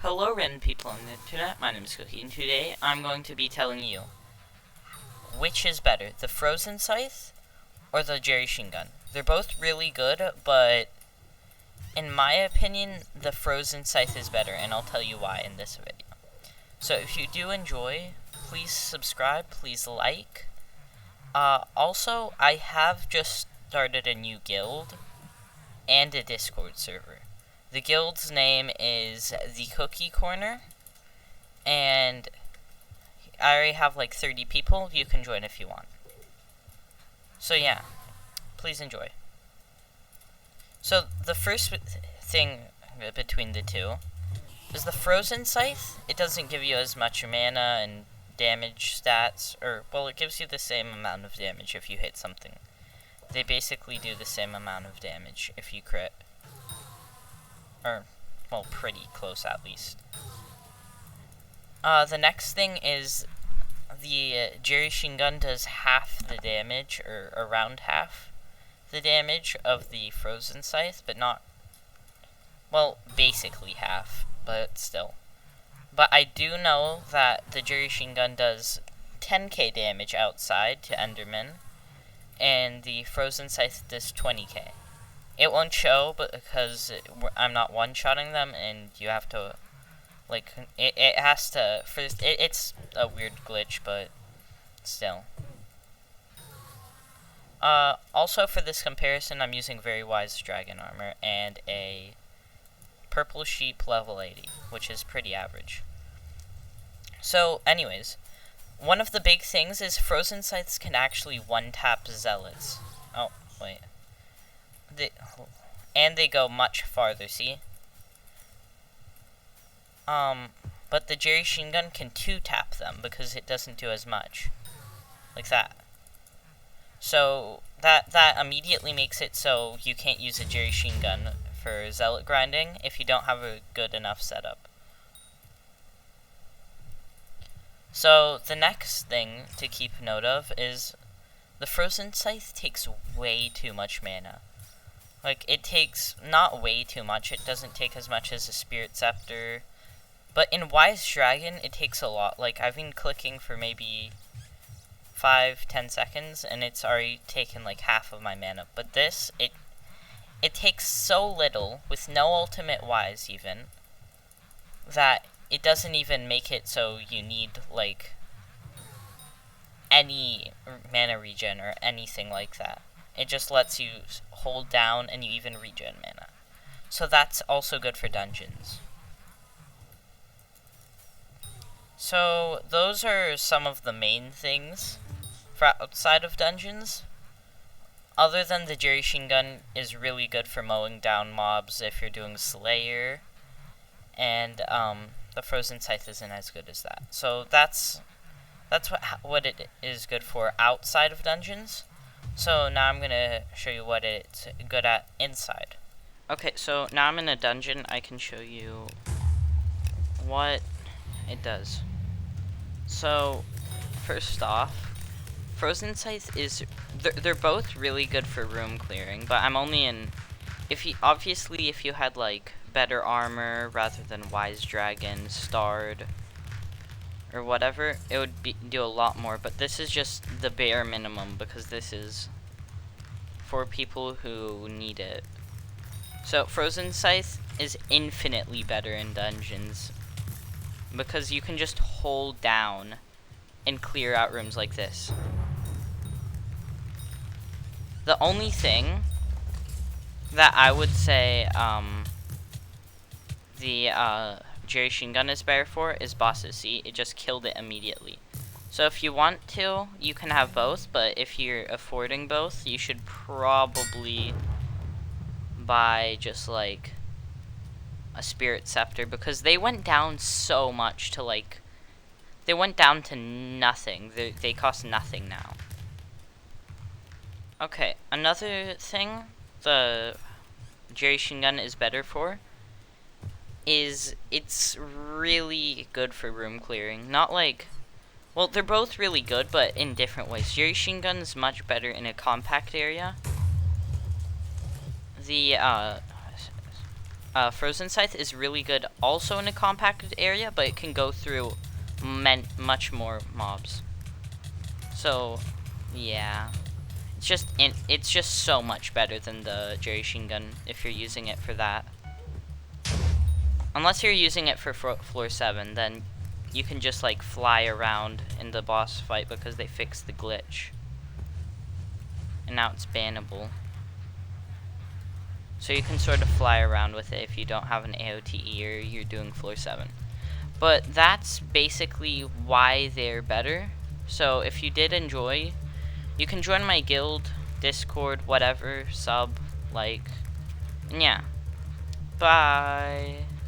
Hello random people on the internet, my name is Cookie, and today I'm going to be telling you which is better, the Frozen Scythe or the Jerry-chine gun. They're both really good, but in my opinion, the Frozen Scythe is better, and I'll tell you why in this video. So if you do enjoy, please subscribe, please like. Also, I have just started a new guild and a Discord server. The guild's name is the Cookie Corner, and I already have like 30 people. You can join if you want. So yeah, please enjoy. So the first thing between the two is the Frozen Scythe. It doesn't give you as much mana and damage stats, or well, it gives you the same amount of damage if you hit something. They basically do the same amount of damage if you crit. Or, well, pretty close at least. The next thing is the Jerry-chine gun does half the damage, or around half the damage of the Frozen Scythe, but not, well, basically half, but still. But I do know that the Jerry-chine gun does 10k damage outside to Enderman, and the Frozen Scythe does 20k. It won't show, but because I'm not one-shotting them, and you have to, like, it has to, first, it's a weird glitch, but still. Also for this comparison, I'm using Very Wise Dragon Armor, and a Purple Sheep level 80, which is pretty average. So, anyways, one of the big things is Frozen Scythes can actually one-tap Zealots. Oh, wait. And they go much farther, see? But the Jerry-chine gun can two-tap them because it doesn't do as much. Like that. So, that immediately makes it so you can't use a Jerry-chine gun for Zealot grinding if you don't have a good enough setup. So, the next thing to keep note of is the Frozen Scythe takes way too much mana. Like, it takes, not way too much, it doesn't take as much as a Spirit Scepter, but in Wise Dragon, it takes a lot. Like, I've been clicking for maybe 5-10 seconds, and it's already taken, like, half of my mana. But this, it takes so little, with no ultimate Wise even, that it doesn't even make it so you need, like, any mana regen or anything like that. It just lets you hold down and you even regen mana. So that's also good for dungeons. So those are some of the main things for outside of dungeons. Other than the Jerry-chine gun is really good for mowing down mobs if you're doing Slayer. And the Frozen Scythe isn't as good as that. So that's what it is good for outside of dungeons. So now I'm going to show you what it's good at inside. Okay, so now I'm in a dungeon. I can show you what it does. So, first off, Frozen Scythe is, they're both really good for room clearing, but I'm only in, obviously if you had like better armor rather than Wise Dragon, Starred, or whatever, it would do a lot more, but this is just the bare minimum because this is for people who need it. So Frozen Scythe is infinitely better in dungeons because you can just hold down and clear out rooms like this. The only thing that I would say the Jerry-chine gun is better for is bosses. See, it just killed it immediately. So if you want to, you can have both, but if you're affording both, you should probably buy just like a Spirit Scepter, because they went down so much to like, they went down to nothing. They cost nothing now. Okay, another thing the Jerry-chine gun is better for is it's really good for room clearing. Not like, well, they're both really good, but in different ways. Jerry-chine gun is much better in a compact area. The Frozen Scythe is really good also in a compacted area, but it can go through much more mobs. So, yeah. It's just so much better than the Jerry-chine gun if you're using it for that. Unless you're using it for floor 7, then you can just like fly around in the boss fight because they fixed the glitch. And now it's bannable. So you can sort of fly around with it if you don't have an AOTE or you're doing floor 7. But that's basically why they're better. So if you did enjoy, you can join my guild, Discord, whatever, sub, like, and yeah. Bye.